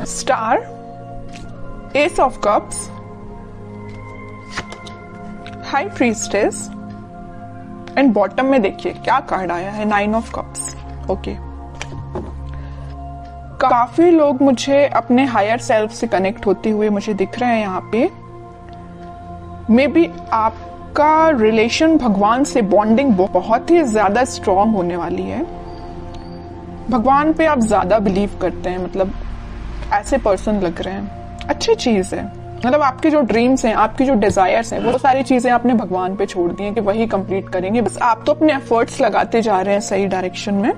Star, S of cups, high priestess and bottom में देखिए क्या कार्ड आया है, 9 ऑफ कप्स। ओके, काफी लोग मुझे अपने हायर सेल्फ से कनेक्ट होते हुए मुझे दिख रहे हैं यहाँ पे। मे बी आपका रिलेशन भगवान से बॉन्डिंग बहुत ही ज्यादा स्ट्रांग होने वाली है। भगवान पे आप ज्यादा बिलीव करते हैं, मतलब ऐसे पर्सन लग रहे हैं। अच्छी चीज है, मतलब आपके जो ड्रीम्स हैं, आपकी जो डिजायर्स हैं, वो सारी चीजें आपने भगवान पे छोड़ दी हैं कि वही कंप्लीट करेंगे। बस आप तो अपने एफर्ट्स लगाते जा रहे हैं सही डायरेक्शन में।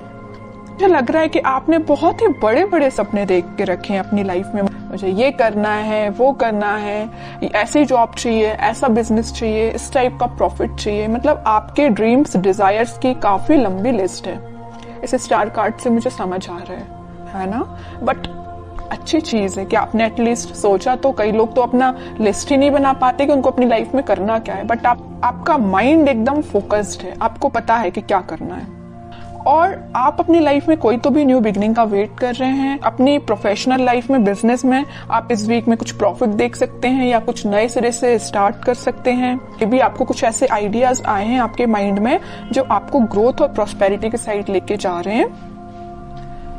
मुझे लग रहा है कि आपने बहुत ही बड़े बड़े सपने देख के रखे हैं अपनी लाइफ में। मुझे ये करना है, वो करना है, ऐसी जॉब चाहिए, ऐसा बिजनेस चाहिए, इस टाइप का प्रॉफिट चाहिए। मतलब आपके ड्रीम्स, डिजायर्स की काफी लंबी लिस्ट है। इस स्टार कार्ड से मुझे समझ आ रहा है ना। बट अच्छी चीज है कि आपने एटलीस्ट सोचा। तो कई लोग तो अपना लिस्ट ही नहीं बना पाते कि उनको अपनी लाइफ में करना क्या है। बट आपका माइंड एकदम फोकस्ड है, आपको पता है कि क्या करना है। और आप अपनी लाइफ में कोई तो भी न्यू बिगनिंग का वेट कर रहे हैं। अपनी प्रोफेशनल लाइफ में, बिजनेस में आप इस वीक में कुछ प्रॉफिट देख सकते हैं या कुछ नए सिरे से स्टार्ट कर सकते हैं। ये भी आपको कुछ ऐसे आइडियाज आए हैं आपके माइंड में जो आपको ग्रोथ और प्रॉस्पेरिटी के साइड लेके जा रहे हैं।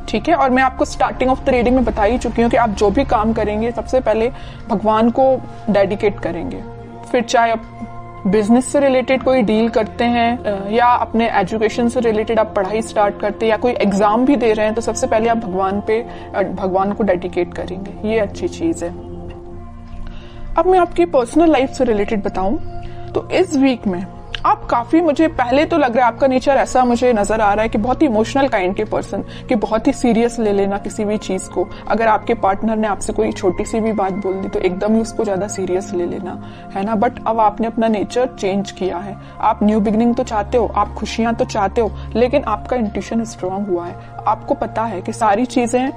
ठीक है, और मैं आपको स्टार्टिंग ऑफ द रीडिंग में बता ही चुकी हूँ कि आप जो भी काम करेंगे सबसे पहले भगवान को डेडिकेट करेंगे। फिर चाहे आप बिजनेस से रिलेटेड कोई डील करते हैं या अपने एजुकेशन से रिलेटेड आप पढ़ाई स्टार्ट करते हैं या कोई एग्जाम भी दे रहे हैं, तो सबसे पहले आप भगवान को डेडिकेट करेंगे। ये अच्छी चीज है। अब मैं आपकी पर्सनल लाइफ से रिलेटेड बताऊं तो इस वीक में आप काफी, मुझे पहले तो लग रहा है आपका नेचर ऐसा मुझे नजर आ रहा है कि बहुत ही इमोशनल काइंड के पर्सन, कि बहुत ही सीरियस ले लेना किसी भी चीज को। अगर आपके पार्टनर ने आपसे कोई छोटी सी भी बात बोल दी तो एकदम ही उसको ज्यादा सीरियस ले लेना, है ना। बट अब आपने अपना नेचर चेंज किया है। आप न्यू बिगनिंग तो चाहते हो, आप खुशियां तो चाहते हो, लेकिन आपका इंट्यूशन स्ट्रांग हुआ है। आपको पता है कि सारी चीजें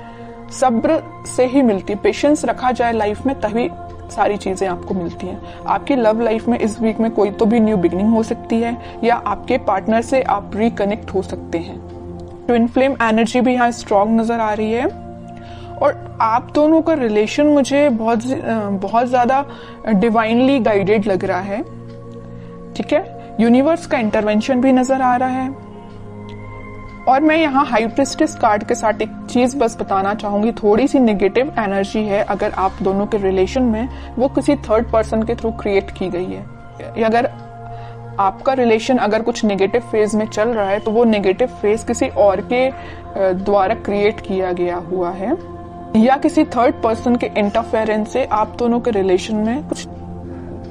सब्र से ही मिलती, पेशेंस रखा जाए लाइफ में तभी सारी चीजें आपको मिलती हैं। आपकी लव लाइफ में इस वीक में कोई तो भी न्यू बिगनिंग हो सकती है या आपके पार्टनर से आप रिकनेक्ट हो सकते हैं। ट्विन फ्लेम एनर्जी भी यहाँ स्ट्रांग नजर आ रही है। और आप दोनों का रिलेशन मुझे बहुत ज्यादा डिवाइनली गाइडेड लग रहा है। ठीक है, यूनिवर्स का इंटरवेंशन भी नजर आ रहा है। और मैं यहाँ हाई प्रीस्टेस कार्ड के साथ एक चीज बस बताना चाहूंगी, थोड़ी सी नेगेटिव एनर्जी है अगर आप दोनों के रिलेशन में, वो किसी थर्ड पर्सन के थ्रू क्रिएट की गई है। अगर आपका रिलेशन अगर कुछ नेगेटिव फेज में चल रहा है तो वो नेगेटिव फेज किसी और के द्वारा क्रिएट किया गया हुआ है या किसी थर्ड पर्सन के इंटरफेरेंस से आप दोनों के रिलेशन में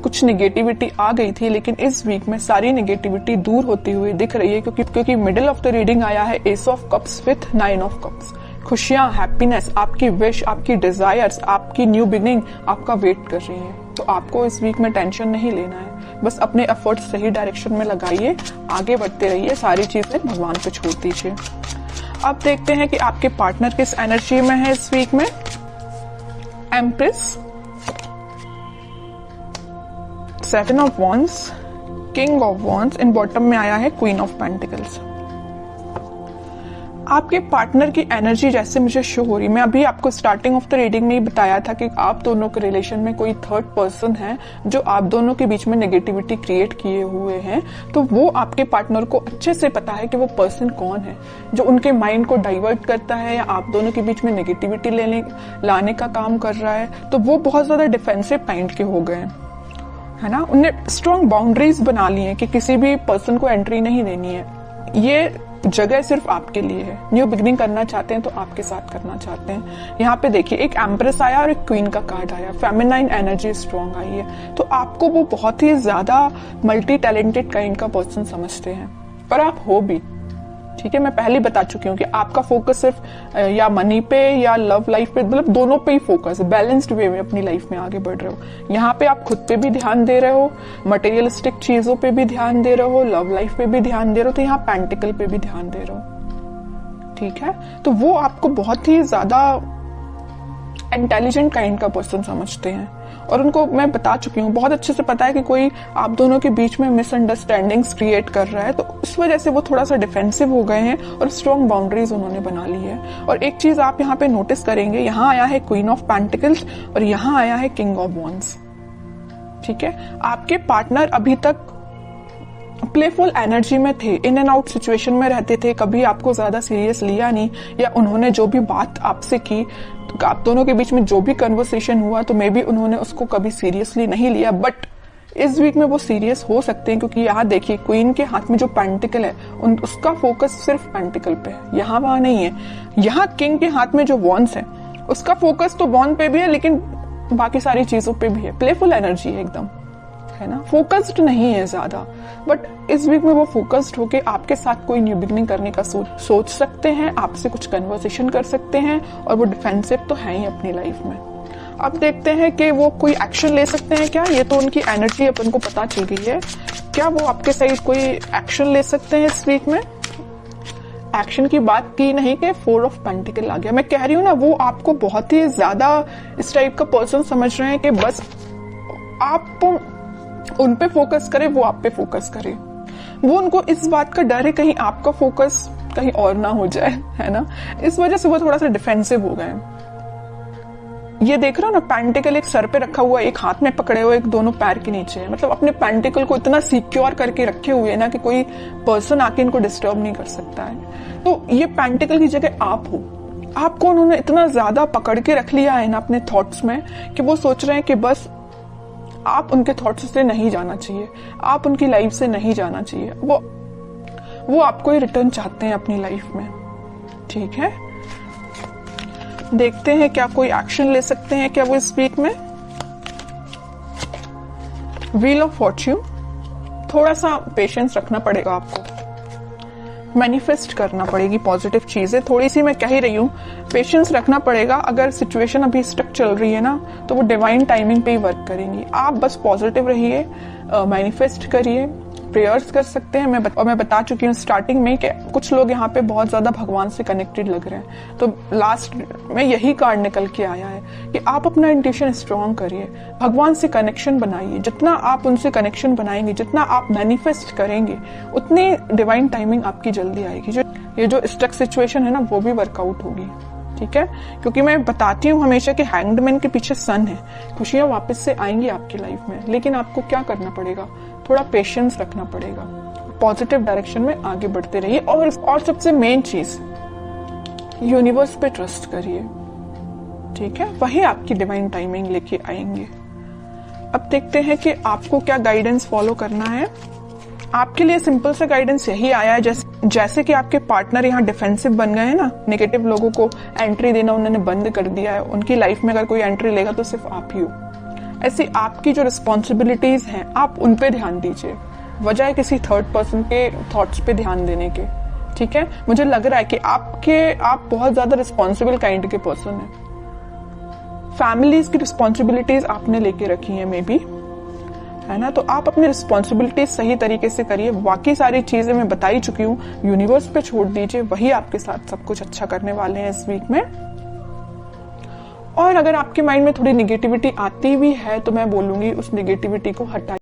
कुछ नेगेटिविटी आ गई थी। लेकिन इस वीक में सारी नेगेटिविटी दूर होती हुई दिख रही है क्योंकि मिडिल ऑफ द रीडिंग आया है S of cups with 9 of cups. खुशियां, हैप्पीनेस, आपकी विश, आपकी डिजायर्स, आपकी न्यू बिगनिंग आपका वेट कर रही है। तो आपको इस वीक में टेंशन नहीं लेना है, बस अपने एफर्ट्स सही डायरेक्शन में लगाइए, आगे बढ़ते रहिए, सारी चीजें भगवान पे छोड़ दीजिए। अब देखते हैं कि आपके पार्टनर किस एनर्जी में है इस वीक में। Empress, 7 of wands, king of wands and bottom में आया है क्वीन ऑफ पेंटिकल्स। आपके पार्टनर की एनर्जी जैसे मुझे शो हो रही, मैं अभी आपको स्टार्टिंग ऑफ द रीडिंग में ही बताया था कि आप दोनों के रिलेशन में कोई थर्ड पर्सन है जो आप दोनों के बीच में नेगेटिविटी क्रिएट किए हुए हैं। तो वो आपके पार्टनर को अच्छे से पता है कि वो पर्सन कौन है जो उनके माइंड को डाइवर्ट करता है या आप दोनों के बीच में नेगेटिविटी लाने का काम कर रहा है। तो वो बहुत ज्यादा डिफेंसिव काइंड के हो गए हैं, है ना। उन्हें स्ट्रॉन्ग बाउंड्रीज बना ली है कि किसी भी पर्सन को एंट्री नहीं देनी है। ये जगह सिर्फ आपके लिए है। न्यू बिगनिंग करना चाहते हैं तो आपके साथ करना चाहते हैं। यहाँ पे देखिए एक एम्प्रेस आया और एक क्वीन का कार्ड आया, फेमिनाइन एनर्जी स्ट्रॉन्ग आई है। तो आपको वो बहुत ही ज्यादा मल्टी टैलेंटेड काइंड का पर्सन समझते हैं और आप हो भी। ठीक है, मैं पहले बता चुकी हूँ कि आपका फोकस सिर्फ या मनी पे या लव लाइफ पे, मतलब दोनों पे ही फोकस है। बैलेंस्ड वे में अपनी लाइफ में आगे बढ़ रहे हो। यहाँ पे आप खुद पे भी ध्यान दे रहे हो, मटेरियलिस्टिक चीजों पे भी ध्यान दे रहे हो, लव लाइफ पे भी ध्यान दे रहे हो, तो यहाँ पेंटिकल पे भी ध्यान दे रहे हो। ठीक है, तो वो आपको बहुत ही ज्यादा इंटेलिजेंट काइंड का पर्सन समझते हैं, और उनको मैं बता चुकी हूँ, बहुत अच्छे से पता है कि कोई आप दोनों के बीच में मिसअंडरस्टैंडिंग्स क्रिएट कर रहा है, तो इस वजह से वो थोड़ा सा डिफेंसिव हो गए हैं और स्ट्रॉन्ग बाउंड्रीज उन्होंने बना ली है। और एक चीज आप यहाँ पे नोटिस करेंगे, यहाँ आया है क्वीन ऑफ पेंटिकल्स और यहाँ आया है किंग ऑफ वॉन्ड्स। ठीक है, आपके पार्टनर अभी तक प्लेफुल एनर्जी में थे, इन एंड आउट सिचुएशन में रहते थे, कभी आपको ज्यादा सीरियस लिया नहीं, या उन्होंने जो भी बात आपसे की, तो आप दोनों के बीच में जो भी कन्वर्सेशन हुआ तो मे बी उन्होंने उसको कभी सीरियसली नहीं लिया। बट इस वीक में वो सीरियस हो सकते हैं, क्योंकि यहाँ देखिए क्वीन के हाथ में जो पेंटिकल है उसका फोकस सिर्फ पेंटिकल पे है, यहाँ वहां नहीं है। यहाँ किंग के हाथ में जो वॉन्ड्स है उसका फोकस तो वॉन्ड पे भी है, लेकिन बाकी सारी चीजों पे भी है। प्लेफुल एनर्जी है एकदम, है ना, फोकस्ड नहीं है ज्यादा। बट इस वीक में वो फोकस्ड होके आपके साथ कोई न्यू बिगनिंग करने का सोच सकते हैं, आपसे कुछ कन्वर्सेशन कर सकते हैं, और वो डिफेंसिव तो है ही अपनी लाइफ में। अब देखते हैं कि वो कोई एक्शन ले सकते हैं क्या। ये तो उनकी एनर्जी अपन को पता चल गई है, क्या वो आपके साइड कोई एक्शन ले सकते हैं इस वीक में। एक्शन की बात की नहीं कि 4 ऑफ पेंटिकल आ गया। मैं कह रही हूँ ना, वो आपको बहुत ही ज्यादा इस टाइप का पर्सन समझ रहे हैं कि बस आप उन पे फोकस करें, वो आप पे फोकस करें। वो उनको इस बात का डर है कहीं आपका फोकस कहीं और ना हो जाए, है ना, इस वजह से वो थोड़ा सा डिफेंसिव हो गए। ये देख रहे हो ना, पेंटिकल एक सर पे रखा हुआ, एक हाथ में पकड़े हुए, एक दोनों पैर के नीचे है। मतलब अपने पेंटिकल को इतना सिक्योर करके रखे हुए है ना कि कोई पर्सन आके इनको डिस्टर्ब नहीं कर सकता है। तो ये पेंटिकल की जगह आप हो, आपको उन्होंने इतना ज्यादा पकड़ के रख लिया है ना अपने थॉट्स में कि वो सोच रहे हैं कि बस आप उनके थॉट्स से नहीं जाना चाहिए, आप उनकी लाइफ से नहीं जाना चाहिए। वो आपको ही रिटर्न चाहते हैं अपनी लाइफ में। ठीक है, देखते हैं क्या कोई एक्शन ले सकते हैं क्या वो इस वीक में। व्हील ऑफ फॉर्च्यून, थोड़ा सा पेशेंस रखना पड़ेगा आपको, मैनिफेस्ट करना पड़ेगी पॉजिटिव चीजें। थोड़ी सी मैं कह ही रही हूँ, पेशेंस रखना पड़ेगा। अगर सिचुएशन अभी स्टक चल रही है ना, तो वो डिवाइन टाइमिंग पे ही वर्क करेंगी। आप बस पॉजिटिव रहिए, मैनिफेस्ट करिए, प्रेयर्स कर सकते हैं। मैं बता चुकी हूँ स्टार्टिंग में कि कुछ लोग यहाँ पे बहुत ज्यादा भगवान से कनेक्टेड लग रहे हैं, तो लास्ट में यही कार्ड निकल के आया है कि आप अपना इंट्यूशन स्ट्रांग करिए, भगवान से कनेक्शन बनाइए। जितना आप उनसे कनेक्शन बनाएंगे, जितना आप मैनिफेस्ट करेंगे, उतनी डिवाइन टाइमिंग आपकी जल्दी आएगी। ये जो स्टक सिचुएशन है ना, वो भी वर्कआउट होगी। ठीक है, क्योंकि मैं बताती हूँ हमेशा कि हैंग्ड मैन के पीछे सन है, खुशियां वापस से आएंगी आपकी लाइफ में, लेकिन आपको क्या करना पड़ेगा, थोड़ा पेशेंस रखना पड़ेगा, पॉजिटिव डायरेक्शन में आगे बढ़ते रहिए। और सबसे मेन चीज, यूनिवर्स पे ट्रस्ट करिए। ठीक है, वही आपकी डिवाइन टाइमिंग लेके आएंगे। अब देखते हैं कि आपको क्या गाइडेंस फॉलो करना है। आपके लिए सिंपल सा गाइडेंस यही आया है, जैसे कि आपके पार्टनर यहाँ डिफेंसिव बन गए हैं ना, नेगेटिव लोगों को एंट्री देना उन्होंने बंद कर दिया है, उनकी लाइफ में अगर कोई एंट्री लेगा तो सिर्फ आप ही हो। ऐसी आपकी जो रिस्पॉन्सिबिलिटीज हैं, आप उन पे ध्यान दीजिए, बजाय किसी थर्ड पर्सन के थॉट्स पे ध्यान देने के। ठीक है, मुझे लग रहा है कि आप बहुत ज्यादा रिस्पॉन्सिबल काइंड के पर्सन हैं। फैमिलीज की रिस्पॉन्सिबिलिटीज आपने लेके रखी है मे बी, है ना, तो आप अपनी रिस्पॉन्सिबिलिटीज सही तरीके से करिए। बाकी सारी चीजें मैं बता ही चुकी हूँ, यूनिवर्स पे छोड़ दीजिए, वही आपके साथ सब कुछ अच्छा करने वाले हैं इस वीक में। और अगर आपके माइंड में थोड़ी निगेटिविटी आती भी है तो मैं बोलूंगी उस निगेटिविटी को हटाइए।